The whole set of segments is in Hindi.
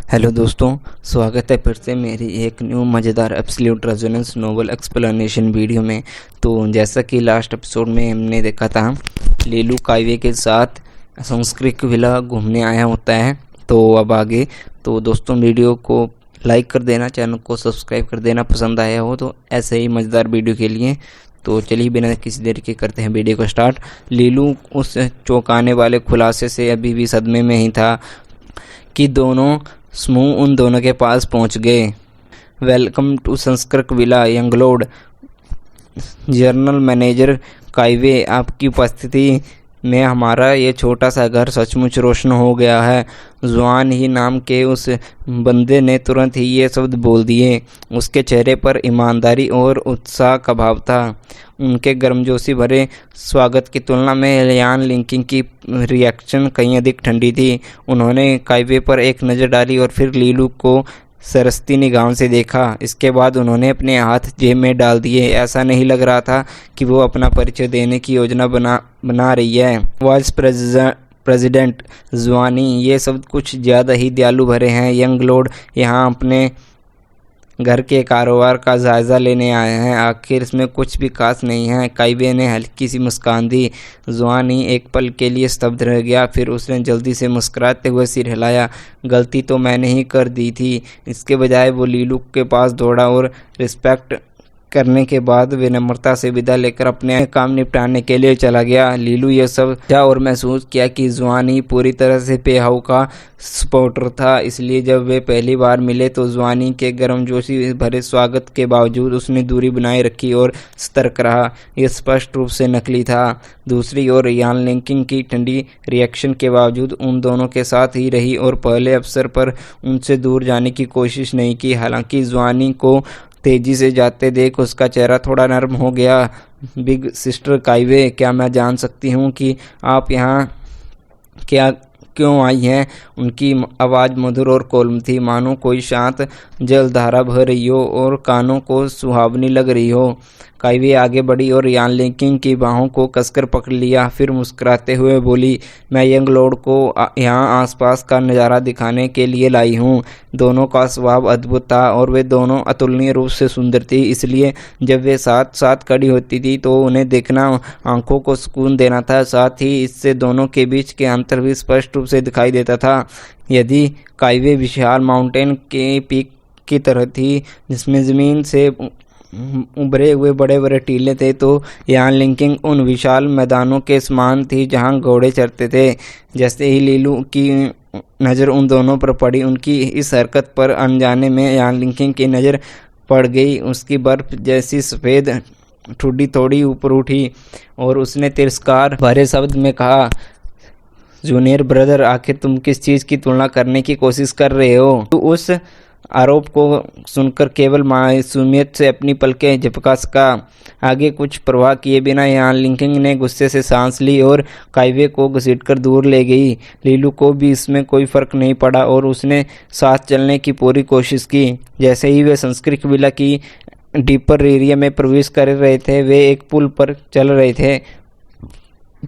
हेलो दोस्तों, स्वागत है फिर से मेरी एक न्यू मज़ेदार absolute resonance novel explanation video में। तो जैसा कि लास्ट एपिसोड में हमने देखा था, लीलू काइवे के साथ संस्कृत विला घूमने आया होता है। तो अब आगे तो दोस्तों वीडियो को लाइक कर देना, चैनल को सब्सक्राइब कर देना पसंद आया हो तो ऐसे ही मज़ेदार वीडियो के लिए। तो चलिए बिना किसी देर के करते हैं वीडियो को स्टार्ट। लीलू उस चौंकाने वाले खुलासे से अभी भी सदमे में ही था कि दोनों समूह उन दोनों के पास पहुंच गए। वेलकम टू संस्कृत विला यंगलोड, जर्नल मैनेजर काइवे, आपकी उपस्थिति में हमारा ये छोटा सा घर सचमुच रोशन हो गया है। जुआन ही नाम के उस बंदे ने तुरंत ही ये शब्द बोल दिए। उसके चेहरे पर ईमानदारी और उत्साह का भाव था। उनके गर्मजोशी भरे स्वागत की तुलना में यान लिंकिंग की रिएक्शन कहीं अधिक ठंडी थी। उन्होंने काइवे पर एक नज़र डाली और फिर लीलू को सरसती निगाहों से देखा। इसके बाद उन्होंने अपने हाथ जेब में डाल दिए। ऐसा नहीं लग रहा था कि वो अपना परिचय देने की योजना बना रही है। वाइस प्रेसिडेंट जुआनी, ये सब कुछ ज़्यादा ही दयालु भरे हैं। यंग लॉर्ड यहाँ अपने घर के कारोबार का जायज़ा लेने आए हैं। आखिर इसमें कुछ भी खास नहीं है। काइवे ने हल्की सी मुस्कान दी। जुआनी एक पल के लिए स्तब्ध रह गया, फिर उसने जल्दी से मुस्कुराते हुए सिर हिलाया। गलती तो मैंने ही कर दी थी। इसके बजाय वो लीलू के पास दौड़ा और रिस्पेक्ट करने के बाद विनम्रता से विदा लेकर अपने काम निपटाने के लिए चला गया। लीलू यह सब समझा और महसूस किया कि जुआनी पूरी तरह से पेहाउ का सपोर्टर था। इसलिए जब वे पहली बार मिले तो जुआनी के गर्मजोशी भरे स्वागत के बावजूद उसने दूरी बनाए रखी और सतर्क रहा। यह स्पष्ट रूप से नकली था। दूसरी ओर यान लिंकिंग की ठंडी रिएक्शन के बावजूद उन दोनों के साथ ही रही और पहले अवसर पर उनसे दूर जाने की कोशिश नहीं की। हालांकि जुआनी को तेजी से जाते देख उसका चेहरा थोड़ा नर्म हो गया। बिग सिस्टर काइवे, क्या मैं जान सकती हूँ कि आप यहाँ क्यों आई हैं? उनकी आवाज़ मधुर और कोमल थी, मानो कोई शांत जलधारा बह रही हो और कानों को सुहावनी लग रही हो। काइवे आगे बढ़ी और यान लिंकिंग की बाहों को कसकर पकड़ लिया। फिर मुस्कुराते हुए बोली, मैं यंग लॉर्ड को यहाँ आसपास का नज़ारा दिखाने के लिए लाई हूँ। दोनों का स्वभाव अद्भुत था और वे दोनों अतुलनीय रूप से सुंदर थी। इसलिए जब वे साथ साथ खड़ी होती थी तो उन्हें देखना आंखों को सुकून देना था। साथ ही इससे दोनों के बीच के अंतर भी स्पष्ट रूप से दिखाई देता था। यदि काइवे विशाल माउंटेन के पीक की तरह थी जिसमें ज़मीन से उभरे हुए बड़े बड़े टीले थे, तो यान लिंकिंग उन विशाल मैदानों के समान थी जहां घोड़े चरते थे। जैसे ही लीलू की नज़र उन दोनों पर पड़ी, उनकी इस हरकत पर अनजाने में यान लिंकिंग की नज़र पड़ गई। उसकी बर्फ जैसी सफ़ेद ठुड्डी थोड़ी ऊपर उठी और उसने तिरस्कार भरे शब्द में कहा, जूनियर ब्रदर, आखिर तुम किस चीज़ की तुलना करने की कोशिश कर रहे हो? तो उस आरोप को सुनकर केवल मासूमियत से अपनी पलकें झपका सका। आगे कुछ परवाह किए बिना यान लिंकिंग ने गुस्से से सांस ली और काइवे को घसीटकर दूर ले गई। लीलू को भी इसमें कोई फर्क नहीं पड़ा और उसने साथ चलने की पूरी कोशिश की। जैसे ही वे संस्कृत विला की डीपर एरिया में प्रवेश कर रहे थे, वे एक पुल पर चल रहे थे।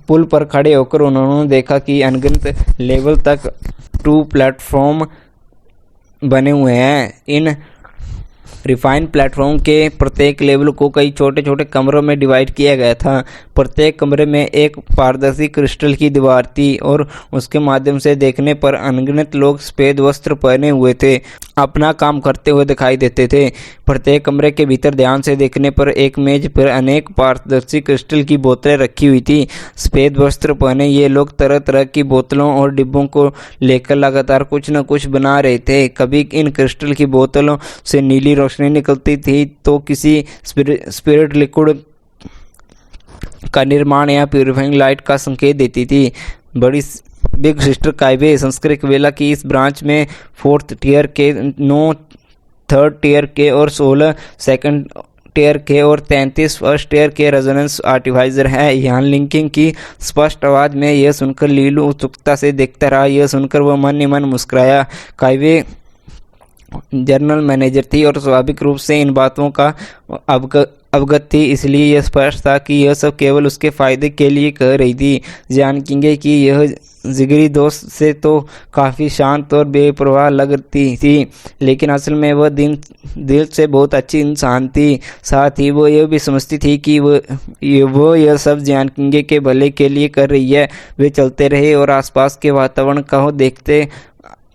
पुल पर खड़े होकर उन्होंने देखा कि अनगिनत लेवल तक 2 प्लेटफॉर्म बने हुए हैं। इन रिफाइंड प्लेटफॉर्म के प्रत्येक लेवल को कई छोटे छोटे कमरों में डिवाइड किया गया था। प्रत्येक कमरे में एक पारदर्शी क्रिस्टल की दीवार थी और उसके माध्यम से देखने पर अनगिनत लोग सफ़ेद वस्त्र पहने हुए थे अपना काम करते हुए दिखाई देते थे। प्रत्येक कमरे के भीतर ध्यान से देखने पर एक मेज पर अनेक पारदर्शी क्रिस्टल की बोतलें रखी हुई थी। सफ़ेद वस्त्र पहने ये लोग तरह तरह की बोतलों और डिब्बों को लेकर लगातार कुछ न कुछ बना रहे थे। कभी इन क्रिस्टल की बोतलों से नीली रोशनी निकलती थी तो किसी स्पिरिट लिक्विड का निर्माण या प्यूरिफाइंग लाइट का संकेत देती थी। बड़ी बिग सिस्टर काइवे, संस्कृत विला की इस ब्रांच में 4th टियर के, 9 3rd टियर के और 16 2nd टियर के और 33 1st टियर के रेजोनेंस आर्टिफाइजर है। यान लिंकिंग की स्पष्ट आवाज़ में यह सुनकर लीलू उत्सुकता से देखता रहा। यह सुनकर वह मन ही मन मुस्कुराया। काइवे जनरल मैनेजर थी और स्वाभाविक रूप से इन बातों का अवगत थी, इसलिए यह स्पष्ट था कि यह सब केवल उसके फायदे के लिए कह रही थी। जान किंगे की यह जिगरी दोस्त से तो काफ़ी शांत और बेपरवाह लगती थी, लेकिन असल में वह दिल से बहुत अच्छी इंसान थी। साथ ही वो यह भी समझती थी कि वो यह सब जान किंगे के भले के लिए कर रही है। वे चलते रहे और आसपास के वातावरण को देखते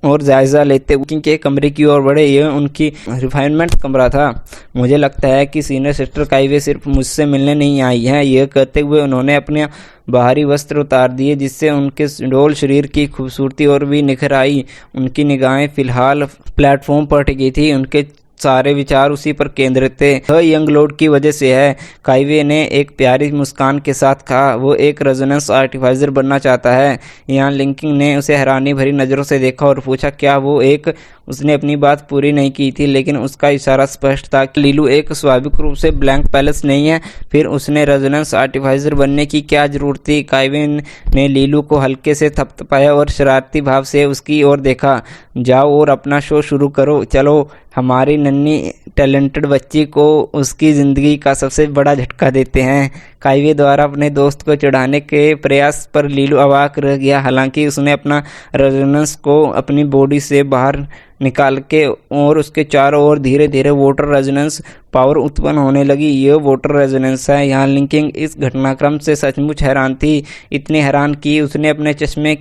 और जायज़ा लेते उनके कमरे की ओर बढ़े। यह उनकी रिफाइनमेंट कमरा था। मुझे लगता है कि सीनियर सिस्टर काइवे सिर्फ मुझसे मिलने नहीं आई है। यह कहते हुए उन्होंने अपने बाहरी वस्त्र उतार दिए, जिससे उनके डोल शरीर की खूबसूरती और भी निखर आई। उनकी निगाहें फिलहाल प्लेटफॉर्म पर टिकी थी, उनके सारे विचार उसी पर केंद्रित थे। वह यंग लॉर्ड की वजह से है, काइवे ने एक प्यारी मुस्कान के साथ कहा। वो एक रेजोनेंस आर्टिफाइजर बनना चाहता है। यान लिंकिंग ने उसे हैरानी भरी नज़रों से देखा और पूछा, क्या वो एक? उसने अपनी बात पूरी नहीं की थी, लेकिन उसका इशारा स्पष्ट था कि लीलू एक स्वाभाविक रूप से ब्लैंक पैलेस नहीं है। फिर उसने रेजोनेंस आर्टिफाइजर बनने की क्या जरूरत थी? काइवे ने लीलू को हल्के से थपथपाया और शरारती भाव से उसकी ओर देखा। जाओ और अपना शो शुरू करो। चलो, हमारी नन्ही टैलेंटेड बच्ची को उसकी ज़िंदगी का सबसे बड़ा झटका देते हैं। काइवे द्वारा अपने दोस्त को चिढ़ाने के प्रयास पर लीलू अवाक रह गया। हालांकि उसने अपना रेजोनेंस को अपनी बॉडी से बाहर निकाल के और उसके चारों ओर धीरे धीरे वाटर रेजोनेंस पावर उत्पन्न होने लगी। यह वाटर रेजोनेंस है। यहाँ लिंकिंग इस घटनाक्रम से सचमुच हैरान थी, इतनी हैरान कि उसने अपने चश्मे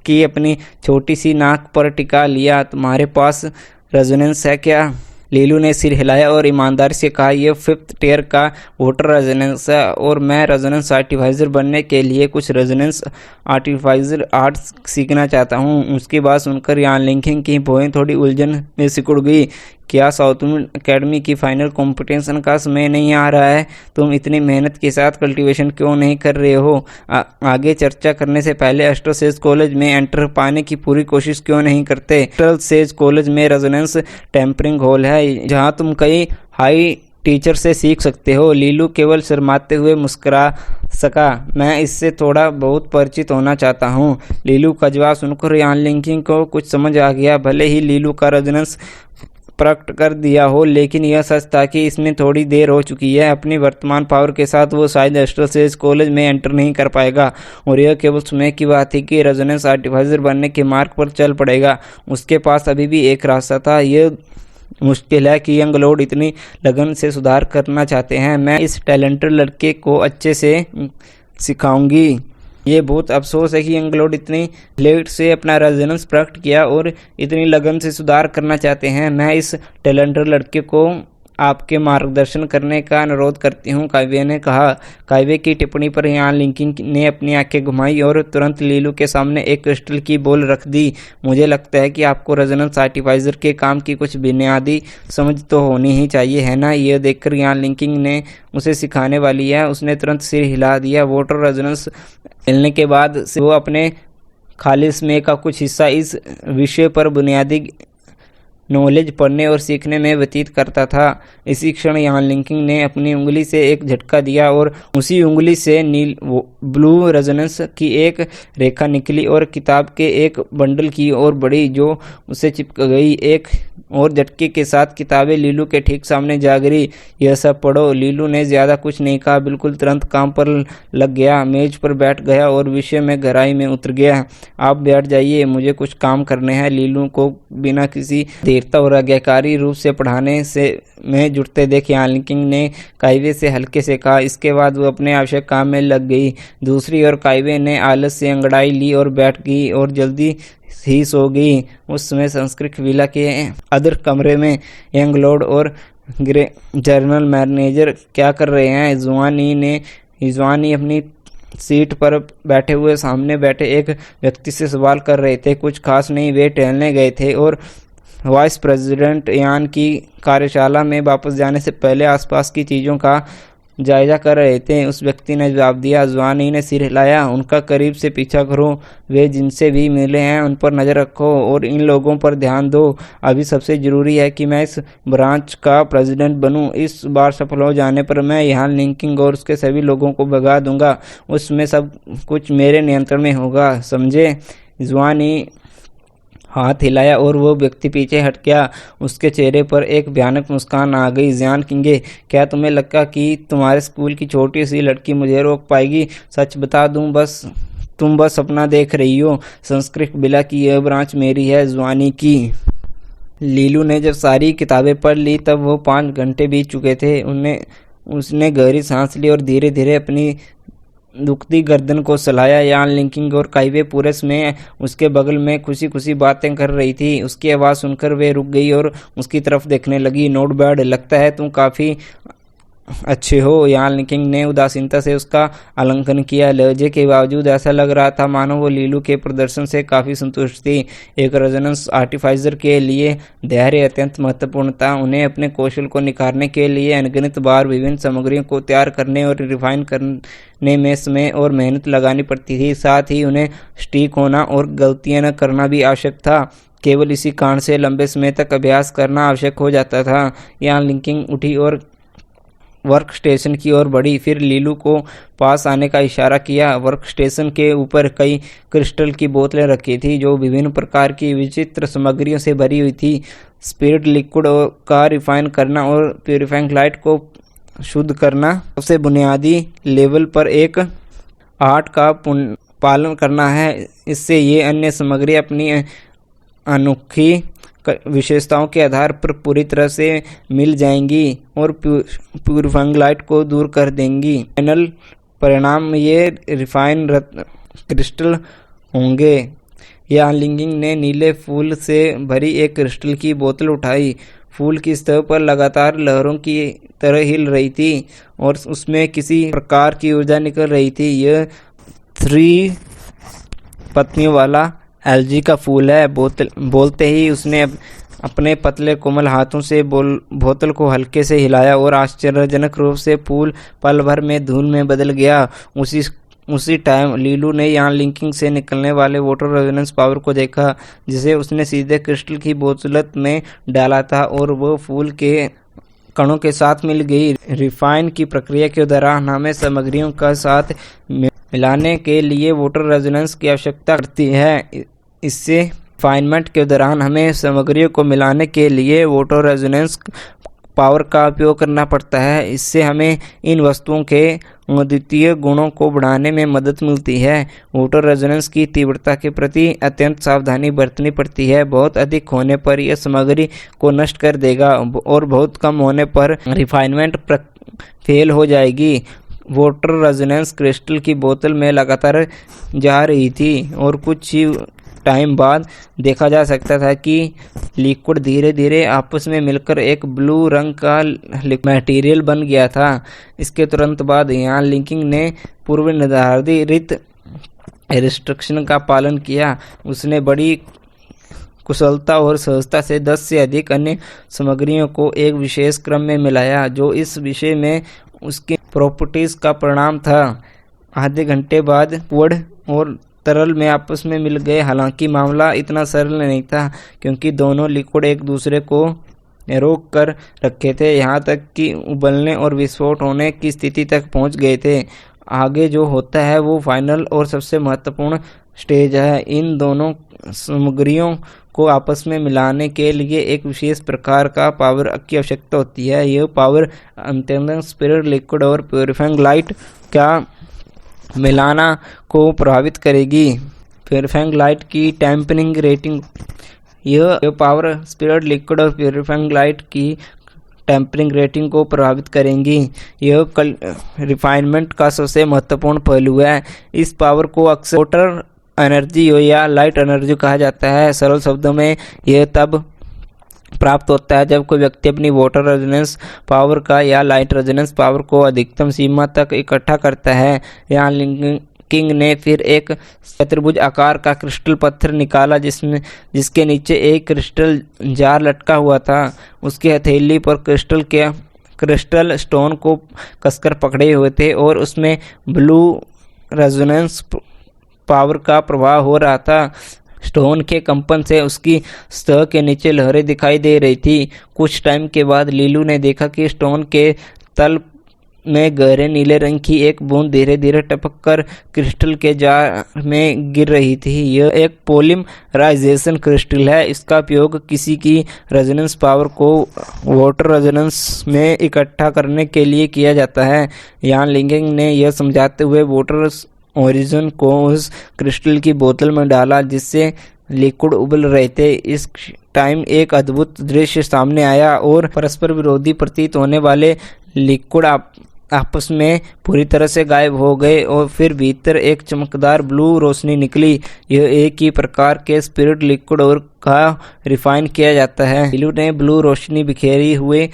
की अपनी छोटी सी नाक पर टिका लिया। तुम्हारे पास रेजोनेंस है क्या? लीलू ने सिर हिलाया और ईमानदारी से कहा, यह 5th टियर का वाटर रेजोनेंस है और मैं रेजोनेंस आर्टिफाइजर बनने के लिए कुछ रेजोनेंस आर्टिफाइजर आर्ट्स सीखना चाहता हूँ। उसकी बात सुनकर यान लिंकिंग की भौहें थोड़ी उलझन में सिकुड़ गई। क्या साउथर्न एकेडमी की फाइनल कंपटीशन का समय नहीं आ रहा है? तुम इतनी मेहनत के साथ कल्टीवेशन क्यों नहीं कर रहे हो? आगे चर्चा करने से पहले एस्ट्रल सेज कॉलेज में एंटर पाने की पूरी कोशिश क्यों नहीं करते? एस्ट्रल सेज कॉलेज में रेजोनेंस टेम्परिंग हॉल है, जहाँ तुम कई हाई टीचर से सीख सकते हो। लीलू केवल शर्माते हुए मुस्कुरा सका। मैं इससे थोड़ा बहुत परिचित होना चाहता हूँ। लीलू का जवाब सुनकर यान लिंकिंग को कुछ समझ आ गया। भले ही लीलू का रेजोनेंस प्रकट कर दिया हो, लेकिन यह सच था कि इसमें थोड़ी देर हो चुकी है। अपनी वर्तमान पावर के साथ वो शायद एस्ट्रल सेज कॉलेज में एंटर नहीं कर पाएगा और यह केवल समय की बात थी कि रेजोनेंस आर्टिफाइजर बनने के मार्ग पर चल पड़ेगा। उसके पास अभी भी एक रास्ता था। यह मुश्किल है कि यंग लॉर्ड इतनी लगन से सुधार करना चाहते हैं। मैं इस टैलेंटेड लड़के को अच्छे से सिखाऊंगी। ये बहुत अफसोस है कि यंग लॉर्ड इतनी लेट से अपना रेजोनेंस प्रकट किया और इतनी लगन से सुधार करना चाहते हैं। मैं इस टैलेंटेड लड़के को आपके मार्गदर्शन करने का अनुरोध करती हूँ, काइवे ने कहा। काइवे की टिप्पणी पर यान लिंकिंग ने अपनी आंखें घुमाई और तुरंत लीलू के सामने एक क्रिस्टल की बॉल रख दी। मुझे लगता है कि आपको रेजोनेंस आर्टिफाइजर के काम की कुछ बुनियादी समझ तो होनी ही चाहिए, है ना? यह देखकर यान लिंकिंग ने उसे सिखाने वाली है। उसने तुरंत सिर हिला दिया। वाटर रेजोनेंस मिलने के बाद से वो अपने खाली समय का कुछ हिस्सा इस विषय पर बुनियादी नॉलेज पढ़ने और सीखने में व्यतीत करता था। इसी क्षण यान लिंकिंग ने अपनी उंगली से एक झटका दिया और उसी उंगली से ब्लू रेजोनेंस की एक रेखा निकली और किताब के एक बंडल की ओर बढ़ी, जो उसे चिपक गई। एक और झटके के साथ किताबें लीलू के ठीक सामने जा गिरी। यह सब पढ़ो। लीलू ने ज़्यादा कुछ नहीं कहा, बिल्कुल तुरंत काम पर लग गया। मेज पर बैठ गया और विषय में गहराई में उतर गया। आप बैठ जाइए, मुझे कुछ काम करने हैं। लीलू को बिना किसी देरता और आज्ञाकारी रूप से पढ़ाने से में जुटते देख यान लिंकिंग ने काइवे से हल्के से कहा। इसके बाद वो अपने आवश्यक काम में लग गई। दूसरी ओर काइवे ने आलस से अंगड़ाई ली और बैठ गई और जल्दी ही सो गई। उस समय संस्कृत विला के अदर कमरे में यंग लॉर्ड और जनरल मैनेजर क्या कर रहे हैं? जुआनी अपनी सीट पर बैठे हुए सामने बैठे एक व्यक्ति से सवाल कर रहे थे। कुछ खास नहीं, वे टहलने गए थे और वाइस प्रेसिडेंट यान की कार्यशाला में वापस जाने से पहले आसपास की चीज़ों का जायजा कर रहे थे। उस व्यक्ति ने जवाब दिया। जुआनी ने सिर हिलाया। उनका करीब से पीछा करो। वे जिनसे भी मिले हैं उन पर नज़र रखो और इन लोगों पर ध्यान दो। अभी सबसे ज़रूरी है कि मैं इस ब्रांच का प्रेसिडेंट बनूं। इस बार सफल हो जाने पर मैं यहाँ लिंकिंग और उसके सभी लोगों को भगा दूंगा। उसमें सब कुछ मेरे नियंत्रण में होगा, समझे? जुआनी हाथ हिलाया और वो व्यक्ति पीछे हट गया। उसके चेहरे पर एक भयानक मुस्कान आ गई। जियान किंगे, क्या तुम्हें लगा कि तुम्हारे स्कूल की छोटी सी लड़की मुझे रोक पाएगी? सच बता दूं, तुम बस सपना देख रही हो। संस्कृत बिला की यह ब्रांच मेरी है, जुआनी की। लीलू ने जब सारी किताबें पढ़ ली तब वो 5 घंटे बीत चुके थे। उसने गहरी सांस ली और धीरे धीरे अपनी दुखती गर्दन को सहलाया। यान लिंकिंग और काइवे पूरे में उसके बगल में खुशी खुशी बातें कर रही थी। उसकी आवाज़ सुनकर वे रुक गई और उसकी तरफ देखने लगी। नॉट बैड, लगता है तुम काफ़ी अच्छे हो। यान लिंकिंग ने उदासीनता से उसका आलिंगन किया। लहजे के बावजूद ऐसा लग रहा था मानो वो लीलू के प्रदर्शन से काफ़ी संतुष्ट थी। एक रेजोनेंस आर्टिफाइजर के लिए धैर्य अत्यंत महत्वपूर्ण था। उन्हें अपने कौशल को निखारने के लिए अनगिनत बार विभिन्न सामग्रियों को तैयार करने और रिफाइन करने में समय और मेहनत लगानी पड़ती थी। साथ ही उन्हें सटीक होना और गलतियां न करना भी आवश्यक था। केवल इसी कारण से लंबे समय तक अभ्यास करना आवश्यक हो जाता था। यान लिंकिंग उठी और वर्क स्टेशन की ओर बढ़ी। फिर लीलू को पास आने का इशारा किया। वर्क स्टेशन के ऊपर कई क्रिस्टल की बोतलें रखी थी जो विभिन्न प्रकार की विचित्र सामग्रियों से भरी हुई थी। स्पिरिट लिक्विड का रिफाइन करना और प्यूरिफाइंग लाइट को शुद्ध करना, सबसे बुनियादी लेवल पर एक आर्ट का पालन करना है। इससे ये अन्य सामग्री अपनी अनोखी विशेषताओं के आधार पर पूरी तरह से मिल जाएंगी और प्यूरिफाइंग लाइट को दूर कर देंगी। फाइनल परिणाम ये रिफाइन क्रिस्टल होंगे। यान लिंकिंग ने नीले फूल से भरी एक क्रिस्टल की बोतल उठाई। फूल की सतह पर लगातार लहरों की तरह हिल रही थी और उसमें किसी प्रकार की ऊर्जा निकल रही थी। यह 3 पत्तियों वाला एलजी का फूल है। बोलते ही उसने अपने पतले कोमल हाथों से बोतल को हल्के से हिलाया और आश्चर्यजनक रूप से फूल पल भर में धूल में बदल गया। उसी टाइम लीलू ने यान लिंकिंग से निकलने वाले वाटर रेजोनेंस पावर को देखा, जिसे उसने सीधे क्रिस्टल की बोतल में डाला था और वो फूल के कणों के साथ मिल गई। रिफाइन की प्रक्रिया के दौरान हमें सामग्रियों का साथ मिलाने के लिए वाटर रेजोनेंस की आवश्यकता पड़ती है। इससे रिफाइनमेंट के दौरान हमें सामग्रियों को मिलाने के लिए वाटर रेजोनेंस पावर का उपयोग करना पड़ता है। इससे हमें इन वस्तुओं के अद्वितीय गुणों को बढ़ाने में मदद मिलती है। वाटर रेजोनेंस की तीव्रता के प्रति अत्यंत सावधानी बरतनी पड़ती है। बहुत अधिक होने पर यह सामग्री को नष्ट कर देगा और बहुत कम होने पर रिफाइनमेंट फेल हो जाएगी। वाटर रेजोनेंस क्रिस्टल की बोतल में लगातार जा रही थी और कुछ ही टाइम बाद देखा जा सकता था कि लिक्विड धीरे धीरे आपस में मिलकर एक ब्लू रंग का मटेरियल बन गया था। इसके तुरंत बाद यान लिंकिंग ने पूर्व निर्धारित रिस्ट्रिक्शन का पालन किया। उसने बड़ी कुशलता और सहजता से 10 से अधिक अन्य सामग्रियों को एक विशेष क्रम में मिलाया, जो इस विषय में उसकी प्रॉपर्टीज का परिणाम था। आधे घंटे बाद लिक्विड और तरल में आपस में मिल गए। हालांकि मामला इतना सरल नहीं था क्योंकि दोनों लिक्विड एक दूसरे को रोक कर रखे थे, यहाँ तक कि उबलने और विस्फोट होने की स्थिति तक पहुँच गए थे। आगे जो होता है वो फाइनल और सबसे महत्वपूर्ण स्टेज है। इन दोनों सामग्रियों को आपस में मिलाने के लिए एक विशेष प्रकार का पावर की आवश्यकता होती है। यह पावर अंततः स्पिरिट लिक्विड और प्यूरिफाइंग लाइट का मिलाना को प्रभावित करेगी। प्यूरिफाइंग लाइट की टेम्परिंग रेटिंग, यह पावर स्पिरिट लिक्विड और प्यूरिफाइंग लाइट की टेम्परिंग रेटिंग को प्रभावित करेंगी। यह रिफाइनमेंट का सबसे महत्वपूर्ण पहलू है। इस पावर को अक्सर वाटर एनर्जी या लाइट एनर्जी कहा जाता है। सरल शब्दों में यह तब प्राप्त होता है जब कोई व्यक्ति अपनी वाटर रेजोनेंस पावर का या लाइट रेजोनेंस पावर को अधिकतम सीमा तक इकट्ठा करता है। यान लिंकिंग ने फिर एक चतुर्भुज आकार का क्रिस्टल पत्थर निकाला जिसके नीचे एक क्रिस्टल जार लटका हुआ था। उसकी हथेली पर क्रिस्टल स्टोन को कसकर पकड़े हुए थे और उसमें ब्लू रेजोनेंस पावर का प्रवाह हो रहा था। स्टोन के कंपन से उसकी सतह के नीचे लहरें दिखाई दे रही थी। कुछ टाइम के बाद लीलू ने देखा कि स्टोन के तल में गहरे नीले रंग की एक बूंद धीरे धीरे टपक कर क्रिस्टल के जार में गिर रही थी। यह एक पॉलीमराइजेशन क्रिस्टल है। इसका उपयोग किसी की रेजोनेंस पावर को वाटर रेजोनेंस में इकट्ठा करने के लिए किया जाता है। यान लिंगिंग ने यह समझाते हुए वाटर ओरिजिन को उस क्रिस्टल की बोतल में डाला जिससे लिक्विड उबल रहे थे। इस टाइम एक अद्भुत दृश्य सामने आया और परस्पर विरोधी प्रतीत होने वाले लिक्विड आपस में पूरी तरह से गायब हो गए और फिर भीतर एक चमकदार ब्लू रोशनी निकली। यह एक ही प्रकार के स्पिरिट लिक्विड और का रिफाइन किया जाता है। लीलू ने ब्लू रोशनी बिखेरी हुए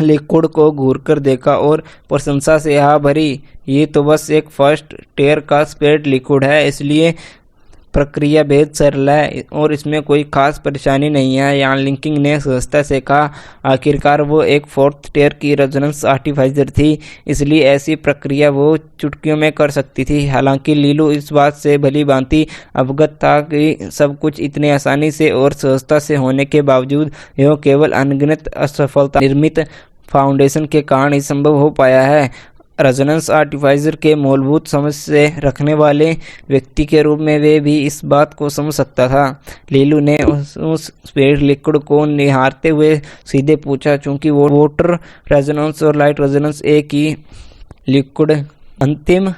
लिक्विड को घूरकर देखा और प्रशंसा से हाँ भरी, ये तो बस एक फर्स्ट टेयर का स्पिरिट लिक्विड है, इसलिए प्रक्रिया बेहद सरल है और इसमें कोई खास परेशानी नहीं है। यान लिंकिंग ने सहजता से कहा, आखिरकार वो एक फोर्थ टेयर की रेजोनेंस आर्टिफाइजर थी, इसलिए ऐसी प्रक्रिया वो चुटकियों में कर सकती थी। हालांकि लीलू इस बात से भली भांति अवगत था कि सब कुछ इतने आसानी से और सहजता से होने के बावजूद यह केवल अनगिनत असफलता निर्मित फाउंडेशन के कारण ही संभव हो पाया है। रेजोनेंस आर्टिफाइजर के मूलभूत समझ से रखने वाले व्यक्ति के रूप में वे भी इस बात को समझ सकता था। लीलू ने उस स्पिरिट लिक्विड को निहारते हुए सीधे पूछा, चूंकि वाटर रेजोनेंस और लाइट रेजोनेंस एक ही लिक्विड अंतिम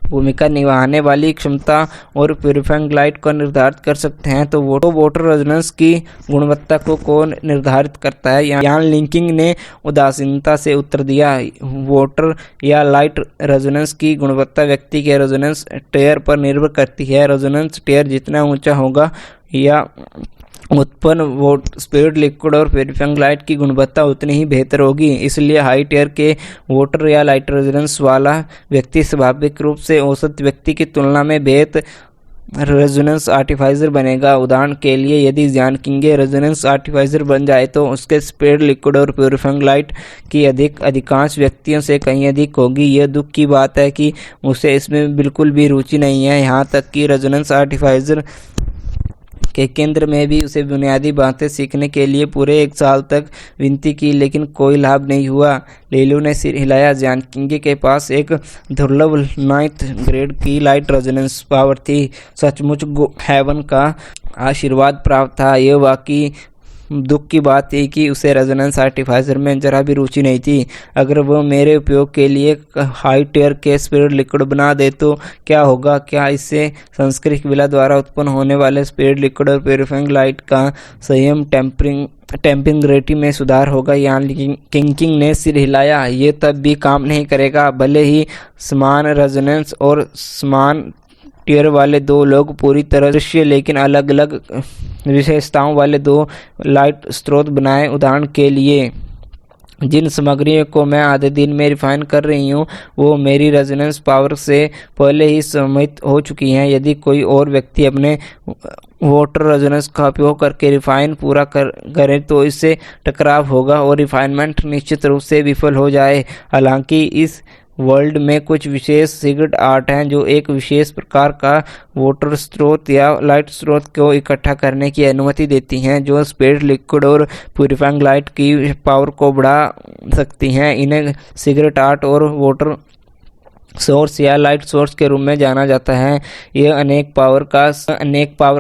भूमिका निभाने वाली क्षमता और प्यूरिफाइंग लाइट को निर्धारित कर सकते हैं, तो वाटर रेजोनेंस की गुणवत्ता को कौन निर्धारित करता है? यान लिंकिंग ने उदासीनता से उत्तर दिया, वाटर या लाइट रेजोनेंस की गुणवत्ता व्यक्ति के रेजोनेंस टेयर पर निर्भर करती है। रेजोनेंस टेयर जितना ऊंचा होगा या उत्पन्न स्पिरिट लिक्विड और प्यूरिफाइंग लाइट की गुणवत्ता उतनी ही बेहतर होगी। इसलिए हाई टेयर के वाटर या लाइट रेजोनेंस वाला व्यक्ति स्वाभाविक रूप से औसत व्यक्ति की तुलना में बेहतर रेजोनेंस आर्टिफाइजर बनेगा। उदाहरण के लिए, यदि यान लिंकिंग रेजोनेंस आर्टिफाइजर बन जाए तो उसके स्पिरिट लिक्विड और प्यूरिफाइंग लाइट की अधिकांश व्यक्तियों से कहीं अधिक होगी। यह दुख की बात है कि उसे इसमें बिल्कुल भी रुचि नहीं है। यहाँ तक कि रेजोनेंस आर्टिफाइजर के केंद्र में भी उसे बुनियादी बातें सीखने के लिए पूरे 1 साल तक विनती की, लेकिन कोई लाभ नहीं हुआ। लीलू ने सिर हिलाया। यान लिंकिंग के पास एक दुर्लभ 9th ग्रेड की लाइट रेजोनेंस पावर थी। सचमुच हेवन का आशीर्वाद प्राप्त था। यह वाकई दुख की बात थी कि उसे रेजोनेंस आर्टिफाइजर में जरा भी रुचि नहीं थी। अगर वह मेरे उपयोग के लिए हाई टेयर के स्पिरिट लिक्विड बना दे तो क्या होगा? क्या इससे संस्कृत विला द्वारा उत्पन्न होने वाले स्पिरिट लिक्विड और प्यूरिफाइंग लाइट का संयम टेम्पिंग रेटिंग में सुधार होगा? यान लिंकिंग ने सिर हिलाया। ये तब भी काम नहीं करेगा। भले ही समान रेजोनेंस और समान टेयर वाले दो लोग पूरी तरह दृश्य लेकिन अलग अलग विशेषताओं वाले 2 लाइट स्रोत बनाएं। उदाहरण के लिए, जिन सामग्रियों को मैं आधे दिन में रिफाइन कर रही हूँ वो मेरी रेजोनेंस पावर से पहले ही सम्मिलित हो चुकी हैं। यदि कोई और व्यक्ति अपने वाटर रेजोनेंस का उपयोग करके रिफाइन पूरा करे तो इससे टकराव होगा और रिफाइनमेंट निश्चित रूप से विफल हो जाए। हालांकि इस वर्ल्ड में कुछ विशेष सीक्रेट आर्ट हैं जो एक विशेष प्रकार का वाटर स्रोत या लाइट स्रोत को इकट्ठा करने की अनुमति देती हैं जो स्पिरिट लिक्विड और प्यूरिफाइंग लाइट की पावर को बढ़ा सकती हैं। इन्हें सीक्रेट आर्ट और वाटर सोर्स या लाइट सोर्स के रूप में जाना जाता है। यह अनेक पावर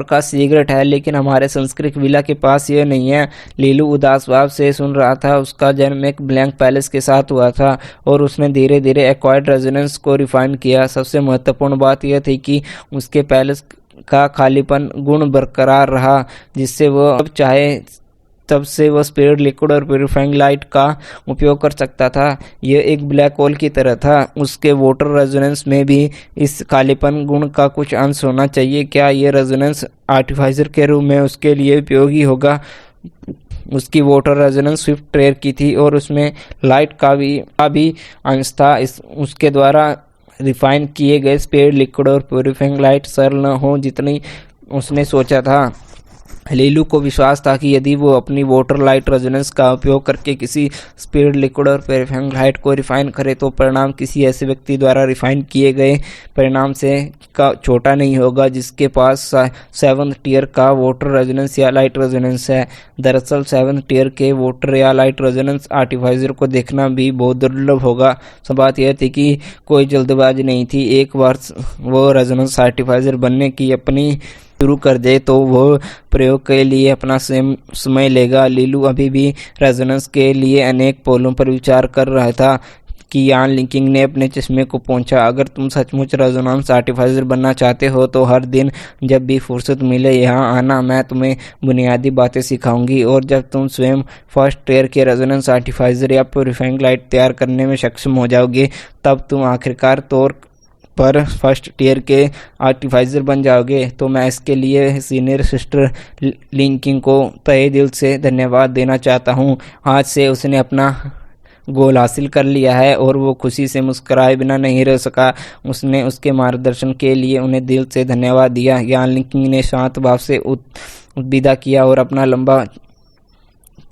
का सीक्रेट है, लेकिन हमारे संस्कृत विला के पास यह नहीं है। लीलू उदास भाव से सुन रहा था। उसका जन्म एक ब्लैंक पैलेस के साथ हुआ था और उसने धीरे धीरे एक्वायर्ड रेजोनेंस को रिफाइन किया। सबसे महत्वपूर्ण बात यह थी कि उसके पैलेस का खालीपन गुण बरकरार रहा, जिससे वह अब चाहे तब से वह स्पिरिट लिक्विड और प्यूरिफाइंग लाइट का उपयोग कर सकता था। यह एक ब्लैक होल की तरह था। उसके वाटर रेजोनेंस में भी इस खालीपन गुण का कुछ अंश होना चाहिए। क्या यह रेजोनेंस आर्टिफाइजर के रूप में उसके लिए उपयोगी होगा? उसकी वाटर रेजोनेंस स्विफ्ट टेयर की थी और उसमें लाइट का भी अंश था। उसके द्वारा रिफाइन किए गए स्पिरिट लिक्विड और प्यूरिफाइंग लाइट सरल न हो जितनी उसने सोचा था। लीलू को विश्वास था कि यदि वो अपनी वाटर लाइट रेजोनेंस का उपयोग करके किसी स्पिरिट लिक्विड और प्योरीफाइंग लाइट को रिफाइन करे तो परिणाम किसी ऐसे व्यक्ति द्वारा रिफाइन किए गए परिणाम से का छोटा नहीं होगा जिसके पास 7th टियर का वाटर रेजोनेंस या लाइट रेजोनेंस है। दरअसल 7th टियर के वाटर या लाइट रेजोनेंस आर्टिफाइजर को देखना भी बहुत दुर्लभ होगा। सब बात यह थी कि कोई जल्दबाजी नहीं थी। एक बार वो रेजोनेंस आर्टिफाइजर बनने की अपनी शुरू कर दे तो वो प्रयोग के लिए अपना समय लेगा। लीलू अभी भी रेजोनेंस के लिए अनेक पहलुओं पर विचार कर रहा था कि यान लिंकिंग ने अपने चश्मे को पहुंचा। अगर तुम सचमुच रेजोनेंस आर्टिफाइजर बनना चाहते हो तो हर दिन जब भी फुर्सत मिले यहाँ आना, मैं तुम्हें बुनियादी बातें सिखाऊंगी और जब तुम स्वयं फर्स्ट टियर के रेजोनेंस आर्टिफाइजर या प्योरीफाइंग लाइट तैयार करने में सक्षम हो जाओगे तब तुम आखिरकार तौर पर फर्स्ट टियर के आर्टिफाइजर बन जाओगे। तो मैं इसके लिए सीनियर सिस्टर लिंकिंग को तहे दिल से धन्यवाद देना चाहता हूँ। आज से उसने अपना गोल हासिल कर लिया है और वो खुशी से मुस्कुराए बिना नहीं रह सका। उसने उसके मार्गदर्शन के लिए उन्हें दिल से धन्यवाद दिया। यान लिंकिंग ने शांत भाव से विदा किया और अपना लंबा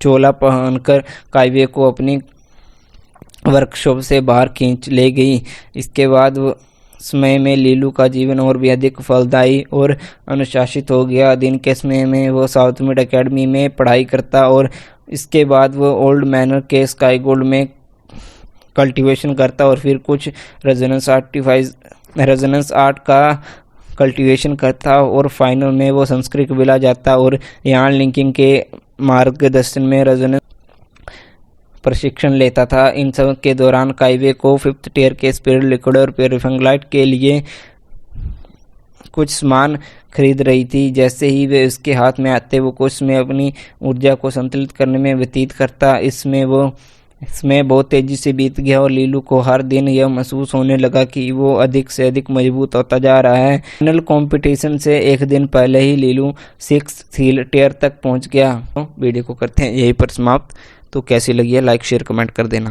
चोला पहनकर काइवे को अपनी वर्कशॉप से बाहर खींच ले गई। इसके बाद समय में लीलू का जीवन और भी अधिक फलदायी और अनुशासित हो गया। दिन के समय में वो साउथ मिड एकेडमी में पढ़ाई करता और इसके बाद वो ओल्ड मैनर के स्काई गोल्ड में कल्टीवेशन करता और फिर कुछ रेजोनेंस आर्ट का कल्टीवेशन करता और फाइनल में वो संस्कृत विला जाता और यान लिंकिंग के मार्गदर्शन में रेजोनेंस प्रशिक्षण लेता था। इन सब के दौरान काइवे को 5th टियर के स्पिरिट लिक्विड और प्योरीफाइंग लाइट के लिए कुछ सामान खरीद रही थी। जैसे ही वे उसके हाथ में आते वो कुछ समय अपनी ऊर्जा को संतुलित करने में व्यतीत करता। इसमें बहुत तेजी से बीत गया और लीलू को हर दिन यह महसूस होने लगा कि वो अधिक से अधिक मजबूत होता जा रहा है। फाइनल कंपटीशन से एक दिन पहले ही लीलू 6th टियर तक पहुंच गया। तो वीडियो को करते हैं यहीं पर समाप्त। तो कैसी लगी है लाइक शेयर कमेंट कर देना।